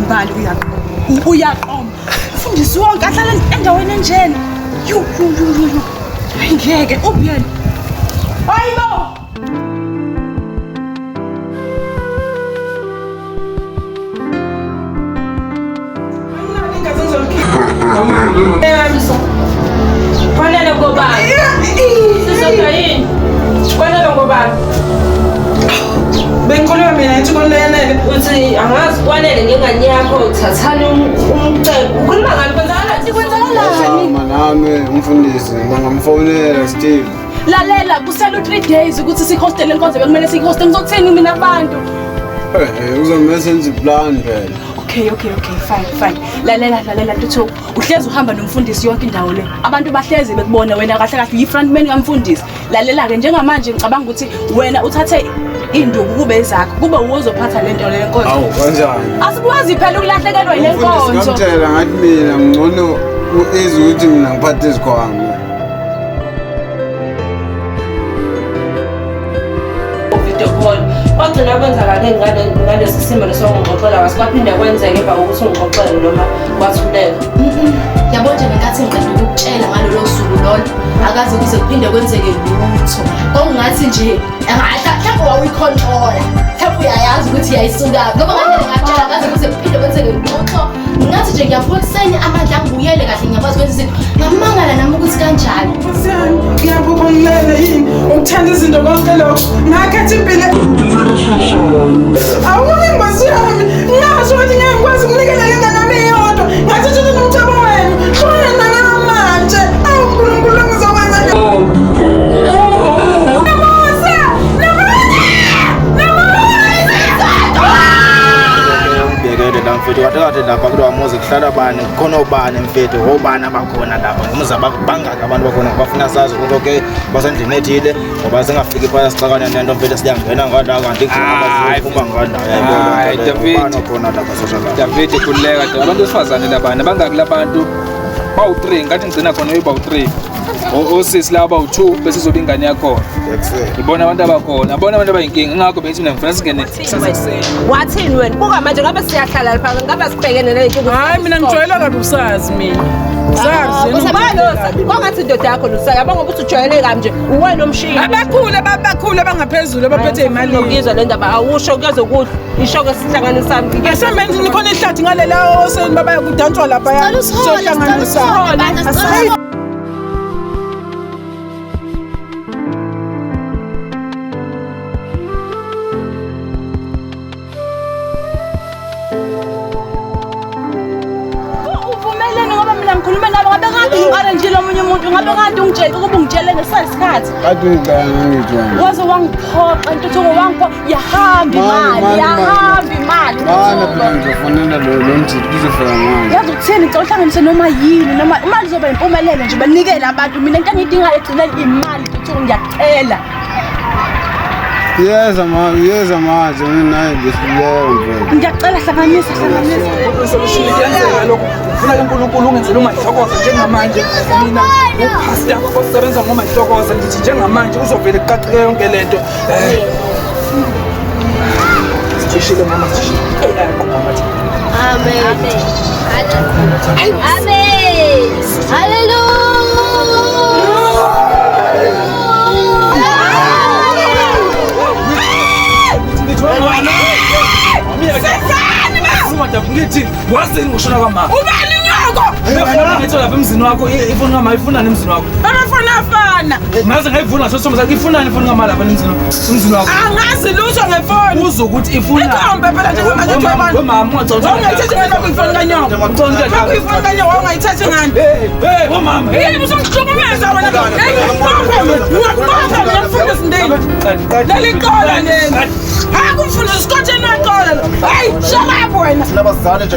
ngibali uyaqoma. Mfundisi wonke ahlala endaweni enjena. Yu. Ngeke ubuyena. Hayibo. Kwanele ngobani? Sizoyini? Kwanele ngobani? Bengikhuluma mina ngithi konele Uthi angazi kwanele ngengane yakho uthathana umcebo. Ukhuluma ngani kwenzakalani? Nami umfundisi bangamfonela Steve. lalela kusele 3 days ukuthi sikhostele inkonzo bekumele sikhoste ngizokutheni mina abantu. Uzomela senze plan phela. Okay, fine. Lalela Ntuthu. Uhlezi uhamba nomfundisi yonke indawo le. Abantu bahlezi bekubona wena kahle yi-frontman kamfundisi. Lalela ke njengamanje ngicabanga ukuthi wena uthathe induku kube zakho. Kube uzophatha lento le nkonzo. Awu kanjani? Asikwazi phela ukulahlekelwa yile nkonzo. Ngimtshela ngathi mina ngcono ukuthi mina ngiphathe isikhwama. Video call. Wagcina kwenzakale ngalesi simo lesongqoqela wasikwaphinde kwenzeke emva kokuthi ungqoqele noma kwathuleka. Yabo nje ngenkathi ngiqeda ukutshela ngalolu suku lolo akaze kuze kuphinde kwenzeke lutho. Kongathi nje mhlawumbe wayicontrol. Mhlawumbe uyayazi ukuthi yayisuka. Ngoba ngale ngatshela akaze kuze kuphinde kwenzeke lutho. Ngathi nje ngiyavuka kuseni amandla ngibuyele kahle ngiyakwazi ukwenza izinto. Ngamangala nami ukuthi kanjani. Ngiyabonga yini ukuthanda izinto konke lokho. Ngakhetha impilo. Awuke ngibasiyami. Ngasho ukuthi ngeke ngikwazi ukunikela ingane yami iyodwa. Ngathi nje nomthabo wenu. Khona namanje. Awu uNkulunkulu ngizokwenza njani? Mfethu kade lapha kulo amuzi kuhlala bani khona ubani mfethu obani abakhona lapha ngumzaba bangaka abantu bakhona bafuna sazi ukuthi okay basendlini ethile ngoba singafiki phakathi sixakana nento mfethu siyangena ngala kanti kuba ngala hayi David khona lapha social David kuleka abantu besifazane labana bangaki labantu bawu3 ngathi ngicina khona uyibawu3 osisi laba u2 bese izoba ingane yakho ibona abantu abakhona abona abantu abayinkinga ngakho bethi mina ngifuna singene saseseni Wathini wena? Buka manje ngabe siyahlala lapha ngabe sibhekene nalento. Hayi mina ngijwayela kabi usazi mina. Sazi Usabaloza. Kongathi indoda yakho nosaya yabonga ukuthi ujwayele kanje. Uwena omshini. abakhulu abangaphezulu abaphethe imali. Ngizwa le ndaba awusho kuyaze ukuthi ishoko sihlangane sami. Asemenzi nikhona ihlathi ngalela oseni baba kudanswa lapha ya. Sohlanganisa. Ngikhuluma nabo ngabe kanti ngi-arrange omunye umuntu ngabe kanti ungitshela ukuba ungitshele ngesikhathi Athi ngangijwana. waze wangiphoqa Ntuthu wangiphoqa yahamba imali Bana phela ngizofonela lo mthiti kuzofika manje. yazi ukuthini ngicela uhlanganise noma yini noma imali izoba impumelelo nje banikele abantu mina into engiyidingayo egcineni imali Ntuthu ngiyacela Yeza manje mina naye ngihluleka mfethu. ngiyacela hlanganisa ufuna uNkulunkulu ungenzele uMahlokoza njengamanje mina upastor wakho osebenza ngoMahlokoza ngithi njengamanje uzovela eqaqeke yonke lento sishile mama sishile Amen. Hallelujah. ngithi wazini ngoshona kwama ubani nyoko ngifuna ngithola lapha emzini wakho ifoni ngama ifunani emzini wakho abafana ngaze ngayivuna sosoma zakho ifunani ifoni ngama lapha emzini wakho angazi lutho ngefoni uzokuthi ifuna ikhombe phela njengamanje abantu mama ungayithathi ngani ifoni kanyoko ifoni kanyoko ungayithathi ngani mama yini usongihlukumeza wena ngiyafuna sindini leliqola leli akumfuna isikothe noqola hayi shut up wena Sinabazali nje